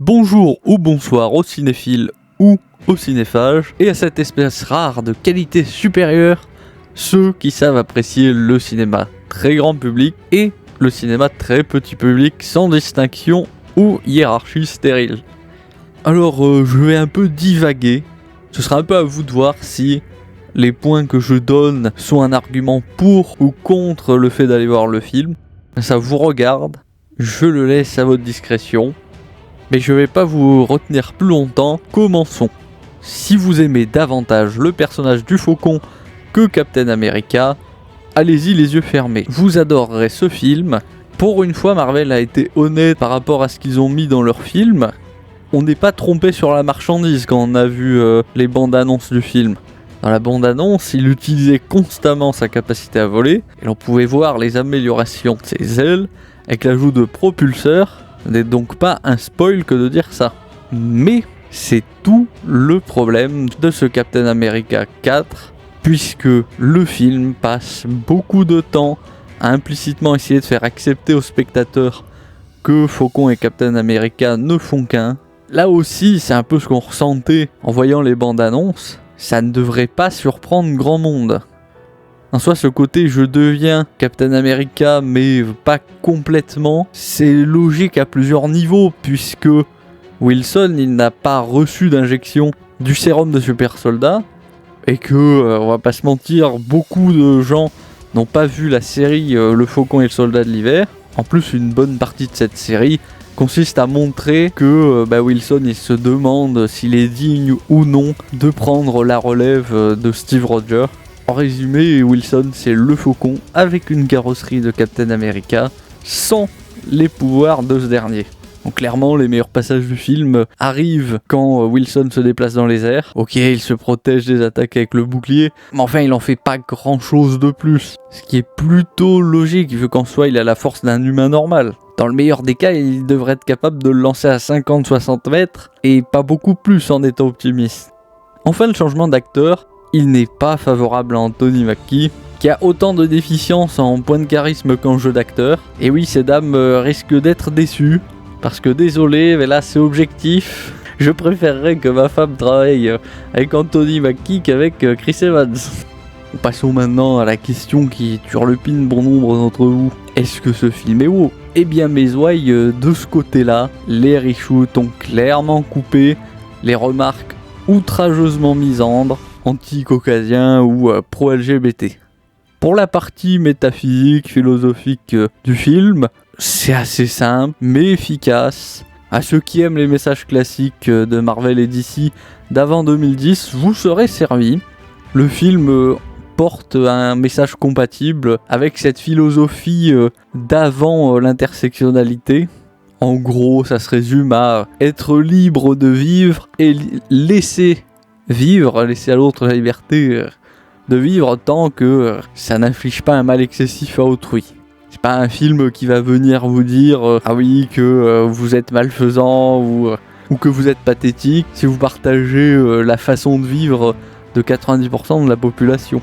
Bonjour ou bonsoir aux cinéphiles ou aux cinéphages, et à cette espèce rare de qualité supérieure, ceux qui savent apprécier le cinéma très grand public et le cinéma très petit public sans distinction ou hiérarchie stérile. Alors je vais un peu divaguer, ce sera un peu à vous de voir si les points que je donne sont un argument pour ou contre le fait d'aller voir le film. Ça vous regarde, je le laisse à votre discrétion. Mais je vais pas vous retenir plus longtemps, commençons. Si vous aimez davantage le personnage du Faucon que Captain America, allez-y les yeux fermés. Vous adorerez ce film. Pour une fois, Marvel a été honnête par rapport à ce qu'ils ont mis dans leur film. On n'est pas trompé sur la marchandise quand on a vu les bandes annonces du film. Dans la bande annonce, il utilisait constamment sa capacité à voler, et l'on pouvait voir les améliorations de ses ailes avec l'ajout de propulseurs. Ce n'est donc pas un spoil que de dire ça. Mais c'est tout le problème de ce Captain America 4, puisque le film passe beaucoup de temps à implicitement essayer de faire accepter aux spectateurs que Faucon et Captain America ne font qu'un. Là aussi, c'est un peu ce qu'on ressentait en voyant les bandes annonces. Ça ne devrait pas surprendre grand monde. En soi, ce côté je deviens Captain America, mais pas complètement, c'est logique à plusieurs niveaux, puisque Wilson, il n'a pas reçu d'injection du sérum de super soldat, et que, on va pas se mentir, beaucoup de gens n'ont pas vu la série Le Faucon et le Soldat de l'hiver. En plus, une bonne partie de cette série consiste à montrer que Wilson, il se demande s'il est digne ou non de prendre la relève de Steve Rogers. En résumé, Wilson c'est le Faucon avec une carrosserie de Captain America sans les pouvoirs de ce dernier. Donc clairement, les meilleurs passages du film arrivent quand Wilson se déplace dans les airs. Ok, il se protège des attaques avec le bouclier, mais enfin il en fait pas grand chose de plus. Ce qui est plutôt logique vu qu'en soi il a la force d'un humain normal. Dans le meilleur des cas, il devrait être capable de le lancer à 50-60 mètres et pas beaucoup plus en étant optimiste. Enfin, le changement d'acteur, il n'est pas favorable à Anthony Mackie, qui a autant de déficiences en point de charisme qu'en jeu d'acteur. Et oui, ces dames risquent d'être déçues, parce que désolé, mais là c'est objectif. Je préférerais que ma femme travaille avec Anthony Mackie qu'avec Chris Evans. Passons maintenant à la question qui turlupine bon nombre d'entre vous. Est-ce que ce film est wow ? Eh bien mes ouailles, de ce côté-là, les reshoots ont clairement coupé les remarques outrageusement misandres, anti-caucasien ou pro-LGBT. Pour la partie métaphysique, philosophique du film, c'est assez simple mais efficace. À ceux qui aiment les messages classiques de Marvel et DC d'avant 2010, vous serez servis. Le film porte un message compatible avec cette philosophie d'avant l'intersectionnalité. En gros, ça se résume à être libre de vivre et laisser à l'autre la liberté de vivre tant que ça n'inflige pas un mal excessif à autrui. C'est pas un film qui va venir vous dire ah oui que vous êtes malfaisant ou que vous êtes pathétique si vous partagez la façon de vivre de 90% de la population.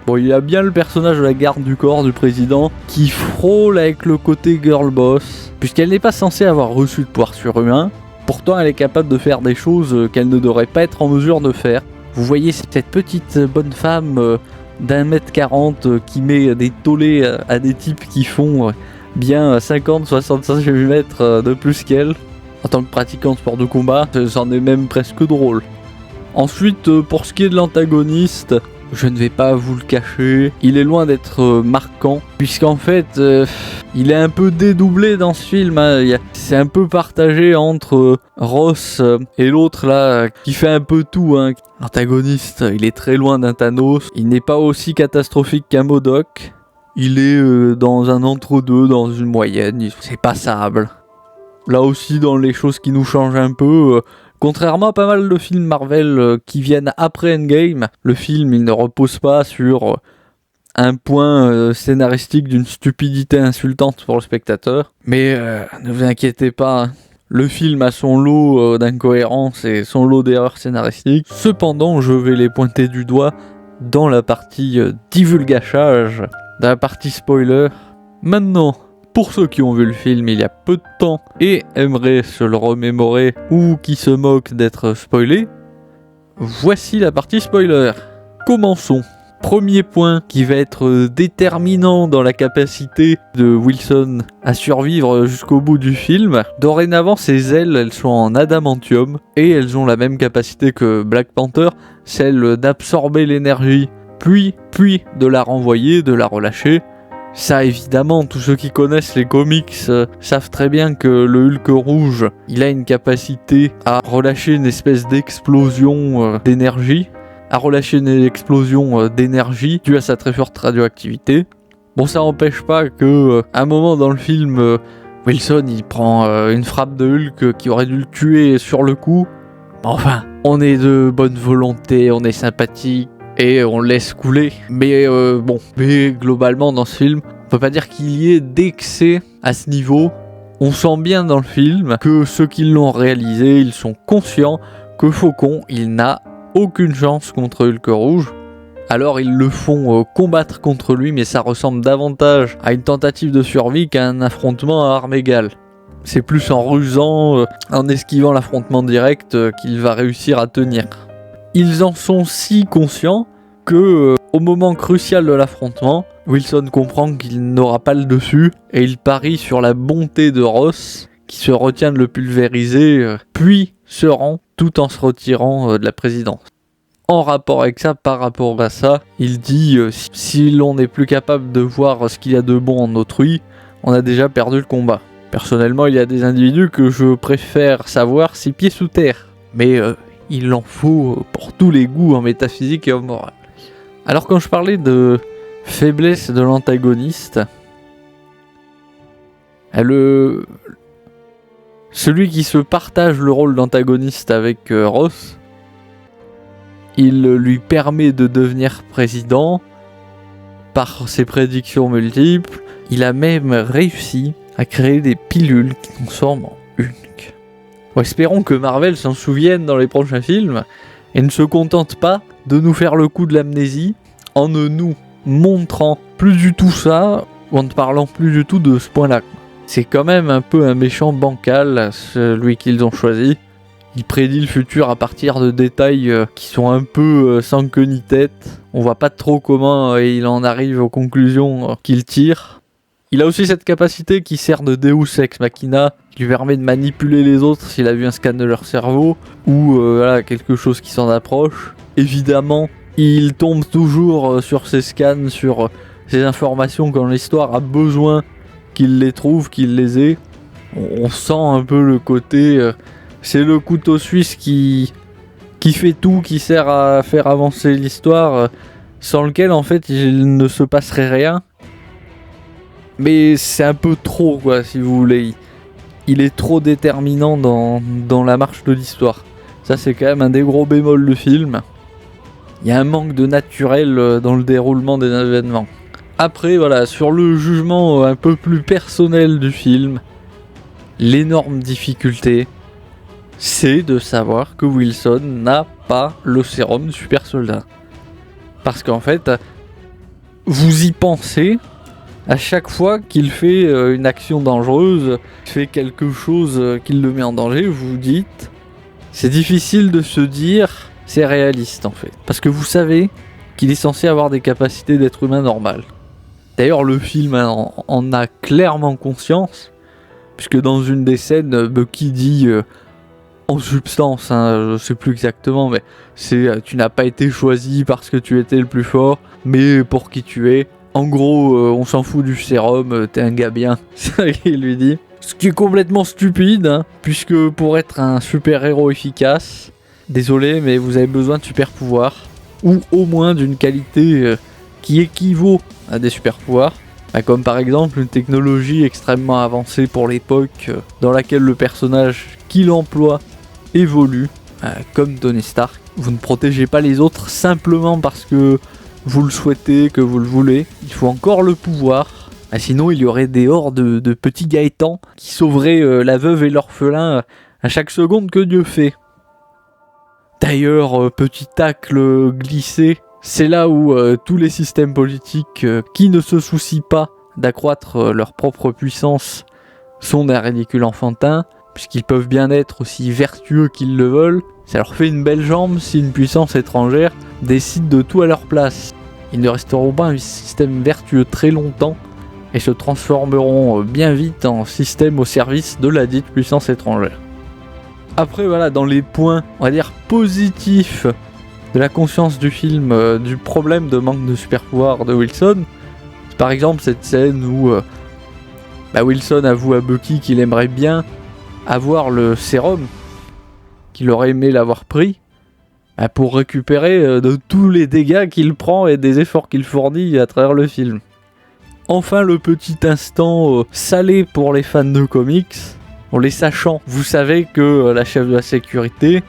Bon, il y a bien le personnage de la garde du corps du président qui frôle avec le côté girl boss, puisqu'elle n'est pas censée avoir reçu de pouvoir surhumain. Pourtant, elle est capable de faire des choses qu'elle ne devrait pas être en mesure de faire. Vous voyez cette petite bonne femme d'1m40 qui met des tollés à des types qui font bien 50-65 cm de plus qu'elle. En tant que pratiquant de sport de combat, c'en est même presque drôle. Ensuite, pour ce qui est de l'antagoniste, je ne vais pas vous le cacher, il est loin d'être marquant, puisqu'en fait, il est un peu dédoublé dans ce film. C'est un peu partagé entre Ross et l'autre là, qui fait un peu tout. L'antagoniste, il est très loin d'un Thanos, il n'est pas aussi catastrophique qu'un MODOK, il est dans un entre-deux, dans une moyenne, c'est passable. Là aussi, dans les choses qui nous changent un peu... Contrairement à pas mal de films Marvel qui viennent après Endgame, le film il ne repose pas sur un point scénaristique d'une stupidité insultante pour le spectateur. Mais ne vous inquiétez pas, le film a son lot d'incohérences et son lot d'erreurs scénaristiques. Cependant, je vais les pointer du doigt dans la partie divulgachage, dans la partie spoiler. Maintenant, Pour ceux qui ont vu le film il y a peu de temps et aimeraient se le remémorer ou qui se moquent d'être spoilés, voici la partie spoiler. Commençons. Premier point qui va être déterminant dans la capacité de Wilson à survivre jusqu'au bout du film. Dorénavant, ses ailes, elles sont en adamantium et elles ont la même capacité que Black Panther, celle d'absorber l'énergie, puis de la renvoyer, de la relâcher. Ça, évidemment, tous ceux qui connaissent les comics savent très bien que le Hulk rouge, il a une capacité à relâcher une espèce d'explosion d'énergie, due à sa très forte radioactivité. Bon, ça n'empêche pas que, à un moment dans le film, Wilson, il prend une frappe de Hulk qui aurait dû le tuer sur le coup. Enfin, on est de bonne volonté, on est sympathique, et on laisse couler. Mais globalement dans ce film, on peut pas dire qu'il y ait d'excès à ce niveau. On sent bien dans le film que ceux qui l'ont réalisé, ils sont conscients que Faucon, il n'a aucune chance contre Hulk rouge. Alors ils le font combattre contre lui, mais ça ressemble davantage à une tentative de survie qu'à un affrontement à armes égales. C'est plus en rusant, en esquivant l'affrontement direct qu'il va réussir à tenir. Ils en sont si conscients que, au moment crucial de l'affrontement, Wilson comprend qu'il n'aura pas le dessus et il parie sur la bonté de Ross qui se retient de le pulvériser, puis se rend tout en se retirant de la présidence. En rapport avec ça, par rapport à ça, il dit si l'on n'est plus capable de voir ce qu'il y a de bon en autrui, on a déjà perdu le combat. Personnellement, il y a des individus que je préfère savoir 6 pieds sous terre, mais il en faut pour tous les goûts en métaphysique et en morale. Alors quand je parlais de faiblesse de l'antagoniste, celui qui se partage le rôle d'antagoniste avec Ross, il lui permet de devenir président par ses prédictions multiples. Il a même réussi à créer des pilules qui transforment en Hulk. Bon, espérons que Marvel s'en souvienne dans les prochains films et ne se contente pas de nous faire le coup de l'amnésie en ne nous montrant plus du tout ça ou en ne parlant plus du tout de ce point-là. C'est quand même un peu un méchant bancal, celui qu'ils ont choisi. Il prédit le futur à partir de détails qui sont un peu sans queue ni tête. On voit pas trop comment il en arrive aux conclusions qu'il tire. Il a aussi cette capacité qui sert de Deus Ex Machina, qui lui permet de manipuler les autres s'il a vu un scan de leur cerveau, ou quelque chose qui s'en approche. Évidemment, il tombe toujours sur ces scans, sur ces informations quand l'histoire a besoin qu'il les trouve, qu'il les ait. On sent un peu le côté... c'est le couteau suisse qui fait tout, qui sert à faire avancer l'histoire, sans lequel en fait il ne se passerait rien. Mais c'est un peu trop, quoi, si vous voulez. Il est trop déterminant dans la marche de l'histoire. Ça, c'est quand même un des gros bémols du film. Il y a un manque de naturel dans le déroulement des événements. Après, voilà, sur le jugement un peu plus personnel du film, l'énorme difficulté, c'est de savoir que Wilson n'a pas le sérum du super soldat. Parce qu'en fait, vous y pensez à chaque fois qu'il fait une action dangereuse, fait quelque chose qui le met en danger, vous vous dites, c'est difficile de se dire, c'est réaliste en fait. Parce que vous savez qu'il est censé avoir des capacités d'être humain normal. D'ailleurs, le film en a clairement conscience, puisque dans une des scènes, Bucky dit... en substance, je sais plus exactement, mais c'est tu n'as pas été choisi parce que tu étais le plus fort, mais pour qui tu es. En gros, on s'en fout du sérum, t'es un gars bien, c'est ça qu'il lui dit. Ce qui est complètement stupide, puisque pour être un super-héros efficace, désolé, mais vous avez besoin de super-pouvoirs, ou au moins d'une qualité qui équivaut à des super-pouvoirs. Comme par exemple une technologie extrêmement avancée pour l'époque, dans laquelle le personnage qui l'emploie évolue, comme Tony Stark. Vous ne protégez pas les autres simplement parce que vous le souhaitez, que vous le voulez. Il faut encore le pouvoir. Sinon, il y aurait des hordes de petits Gaëtans qui sauveraient la veuve et l'orphelin à chaque seconde que Dieu fait. D'ailleurs, petit tacle glissé, c'est là où tous les systèmes politiques qui ne se soucient pas d'accroître leur propre puissance sont d'un ridicule enfantin, puisqu'ils peuvent bien être aussi vertueux qu'ils le veulent. Ça leur fait une belle jambe si une puissance étrangère décide de tout à leur place. Ils ne resteront pas un système vertueux très longtemps et se transformeront bien vite en système au service de la dite puissance étrangère. Après voilà, dans les points, on va dire positifs de la conscience du film, du problème de manque de super pouvoir de Wilson, c'est par exemple cette scène où Wilson avoue à Bucky qu'il aimerait bien avoir le sérum, qu'il aurait aimé l'avoir pris, pour récupérer de tous les dégâts qu'il prend et des efforts qu'il fournit à travers le film. Enfin, le petit instant salé pour les fans de comics. En les sachant, vous savez que la chef de la sécurité,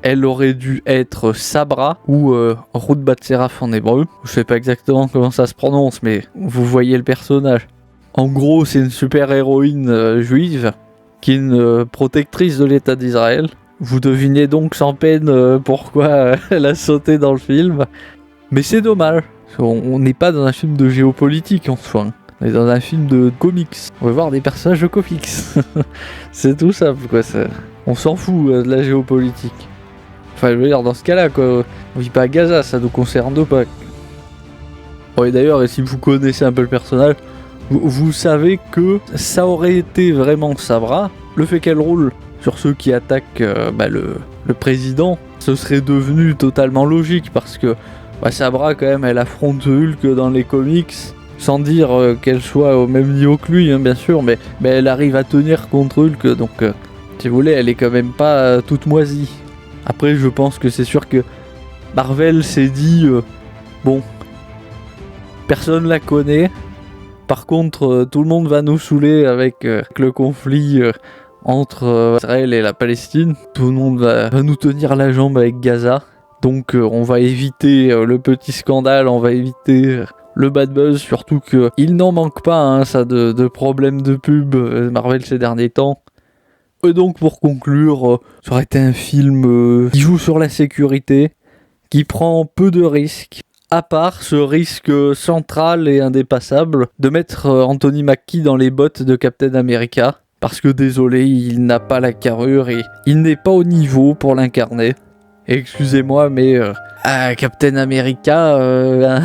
elle aurait dû être Sabra ou Ruth Bat-Seraph en hébreu. Je sais pas exactement comment ça se prononce, mais vous voyez le personnage. En gros, c'est une super héroïne juive qui est une protectrice de l'État d'Israël. Vous devinez donc sans peine pourquoi elle a sauté dans le film. Mais c'est dommage. On n'est pas dans un film de géopolitique en soi. On est dans un film de comics. On va voir des personnages de comics. C'est tout simple quoi. On s'en fout de la géopolitique. Enfin je veux dire dans ce cas là quoi. On vit pas à Gaza, ça nous concerne pas. Et d'ailleurs, et si vous connaissez un peu le personnage, vous savez que ça aurait été vraiment Sabra. Le fait qu'elle roule sur ceux qui attaquent le président, ce serait devenu totalement logique parce que Sabra quand même elle affronte Hulk dans les comics sans dire qu'elle soit au même niveau que lui bien sûr, mais elle arrive à tenir contre Hulk, donc si vous voulez elle est quand même pas toute moisie. Après je pense que c'est sûr que Marvel s'est dit bon, personne la connaît, par contre tout le monde va nous saouler avec le conflit entre Israël et la Palestine, tout le monde va nous tenir la jambe avec Gaza. Donc on va éviter le petit scandale, on va éviter le bad buzz, surtout qu'il n'en manque pas ça de problèmes de pub Marvel ces derniers temps. Et donc pour conclure, ça aurait été un film qui joue sur la sécurité, qui prend peu de risques, à part ce risque central et indépassable de mettre Anthony Mackie dans les bottes de Captain America, parce que désolé, il n'a pas la carrure et il n'est pas au niveau pour l'incarner. Excusez-moi, mais Captain America,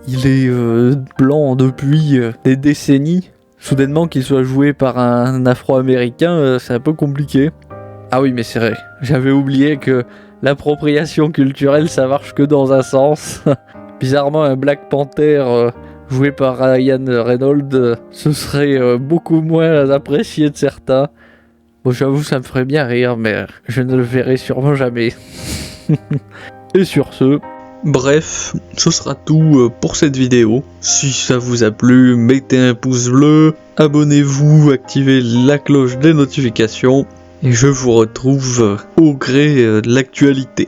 il est blanc depuis des décennies. Soudainement qu'il soit joué par un Afro-Américain, c'est un peu compliqué. Ah oui, mais c'est vrai, j'avais oublié que l'appropriation culturelle, ça marche que dans un sens. Bizarrement, un Black Panther joué par Ryan Reynolds, ce serait beaucoup moins apprécié de certains. Bon, j'avoue, ça me ferait bien rire, mais je ne le verrai sûrement jamais. Et sur ce, bref, ce sera tout pour cette vidéo. Si ça vous a plu, mettez un pouce bleu, abonnez-vous, activez la cloche des notifications, et je vous retrouve au gré de l'actualité.